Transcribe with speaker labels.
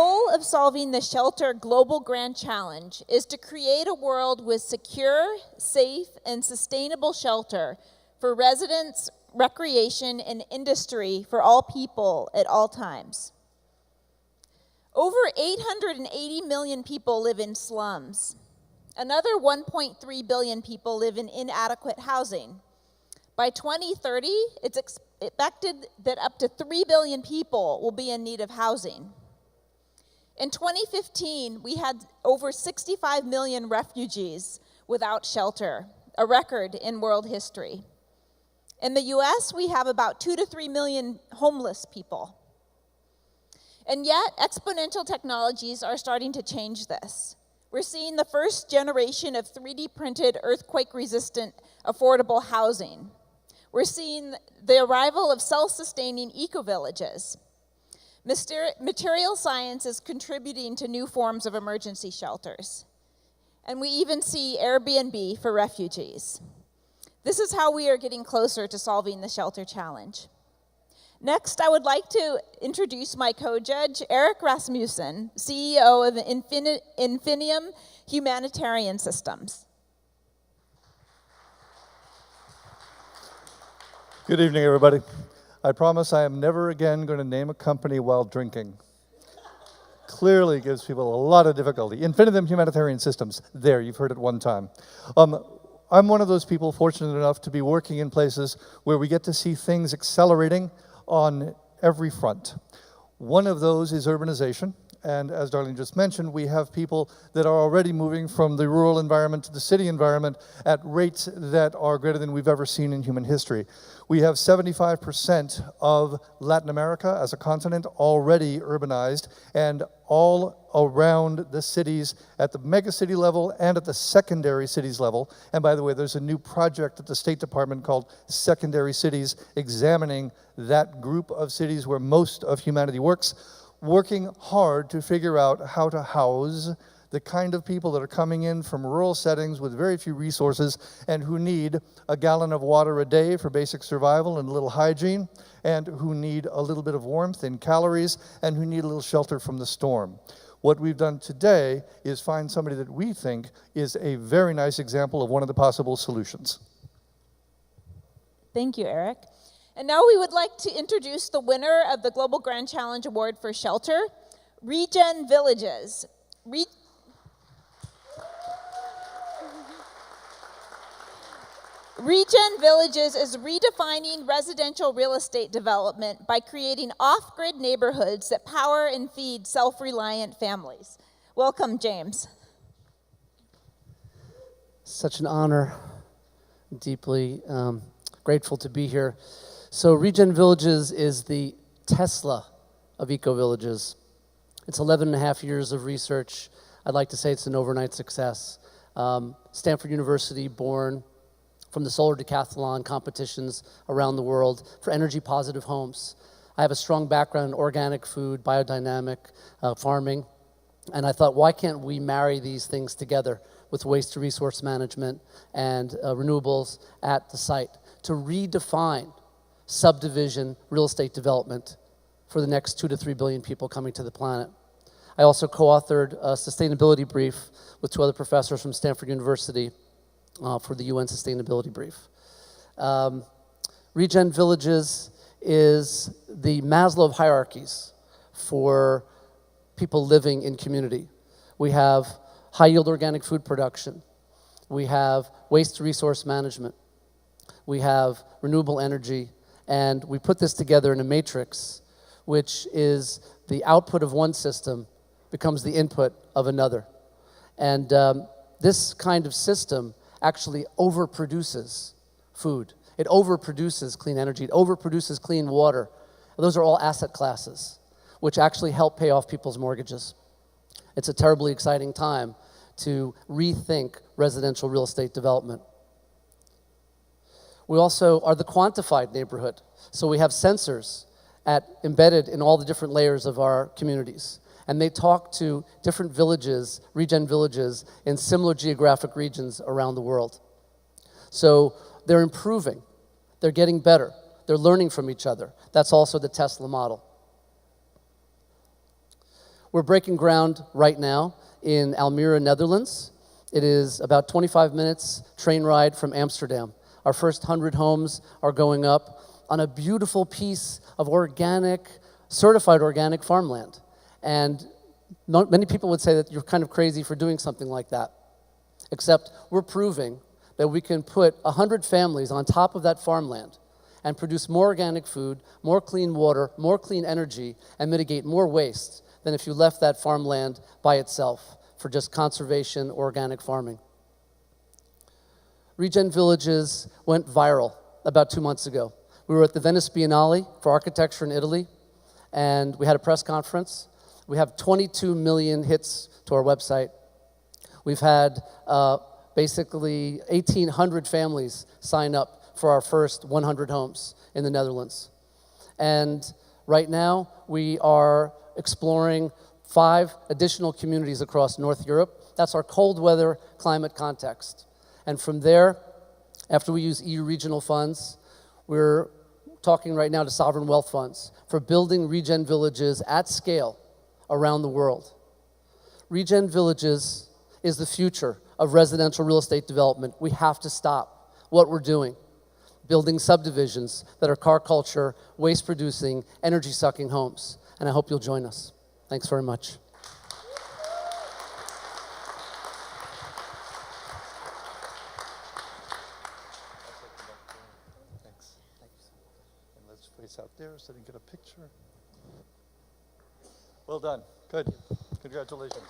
Speaker 1: goal of solving the shelter global grand challenge is to create a world with secure, safe, and sustainable shelter for residents, recreation, and industry for all people at all times. Over 880 million people live in slums. Another 1.3 billion people live in inadequate housing. By 2030, it's expected that up to 3 billion people will be in need of housing. In 2015, we had over 65 million refugees without shelter, a record in world history. In the US, we have about 2 to 3 million homeless people. And yet, exponential technologies are starting to change this. We're seeing the first generation of 3D printed earthquake-resistant affordable housing. We're seeing the arrival of self-sustaining eco-villages. Material science is contributing to new forms of emergency shelters. And we even see Airbnb for refugees. This is how we are getting closer to solving the shelter challenge. Next, I would like to introduce my co-judge, Erik Rasmussen, CEO of Infinium Humanitarian Systems.
Speaker 2: Good evening, everybody. I promise I am never again going to name a company while drinking. Clearly gives people a lot of difficulty. Infinium Humanitarian Systems. There, you've heard it one time. I'm one of those people fortunate enough to be working in places where we get to see things accelerating on every front. One of those is urbanization. And as Darlene just mentioned, we have people that are already moving from the rural environment to the city environment at rates that are greater than we've ever seen in human history. We have 75% of Latin America as a continent already urbanized, and all around the cities at the megacity level and at the secondary cities level. And by the way, there's a new project at the State Department called Secondary Cities, examining that group of cities where most of humanity works, working hard to figure out how to house the kind of people that are coming in from rural settings with very few resources and who need a gallon of water a day for basic survival and a little hygiene, and who need a little bit of warmth in calories, and who need a little shelter from the storm. What we've done today is find somebody that we think is a very nice example of one of the possible solutions.
Speaker 1: Thank you, Erik. And now we would like to introduce the winner of the Global Grand Challenge Award for Shelter, Riggen Villages. Riggen Villages is redefining residential real estate development by creating off-grid neighborhoods that power and feed self-reliant families. Welcome, James.
Speaker 3: Such an honor. Deeply grateful to be here. So Riggen Villages is the Tesla of eco-villages. It's 11 and a half years of research. I'd like to say it's an overnight success. Stanford University, born from the solar decathlon competitions around the world for energy-positive homes. I have a strong background in organic food, biodynamic farming, and I thought, why can't we marry these things together with waste to resource management and renewables at the site to redefine subdivision real estate development for the next 2 to 3 billion people coming to the planet. I also co-authored a sustainability brief with 2 other professors from Stanford University for the UN Sustainability Brief. Riggen Villages is the Maslow of hierarchies for people living in community. We have high-yield organic food production. We have waste to resource management. We have renewable energy. And we put this together in a matrix, which is the output of one system becomes the input of another. And this kind of system actually overproduces food. It overproduces clean energy. It overproduces clean water. And those are all asset classes, which actually help pay off people's mortgages. It's a terribly exciting time to rethink residential real estate development. We also are the quantified neighborhood. So we have sensors embedded in all the different layers of our communities. And they talk to different villages, Riggen villages, in similar geographic regions around the world. So they're improving. They're getting better. They're learning from each other. That's also the Tesla model. We're breaking ground right now in Almere, Netherlands. It is about 25 minutes train ride from Amsterdam. Our first 100 homes are going up on a beautiful piece of organic, certified organic farmland. And many people would say that you're kind of crazy for doing something like that. Except we're proving that we can put 100 families on top of that farmland and produce more organic food, more clean water, more clean energy, and mitigate more waste than if you left that farmland by itself for just conservation or organic farming. Riggen Villages went viral about 2 months ago. We were at the Venice Biennale for architecture in Italy, and we had a press conference. We have 22 million hits to our website. We've had basically 1,800 families sign up for our first 100 homes in the Netherlands. And right now, we are exploring 5 additional communities across North Europe. That's our cold weather climate context. And from there, after we use EU regional funds, we're talking right now to sovereign wealth funds for building Riggen Villages at scale around the world. Riggen Villages is the future of residential real estate development. We have to stop what we're doing, building subdivisions that are car culture, waste-producing, energy-sucking homes. And I hope you'll join us. Thanks very much.
Speaker 2: Thanks. And let's face out there so they can get a picture. Well done. Good. Congratulations.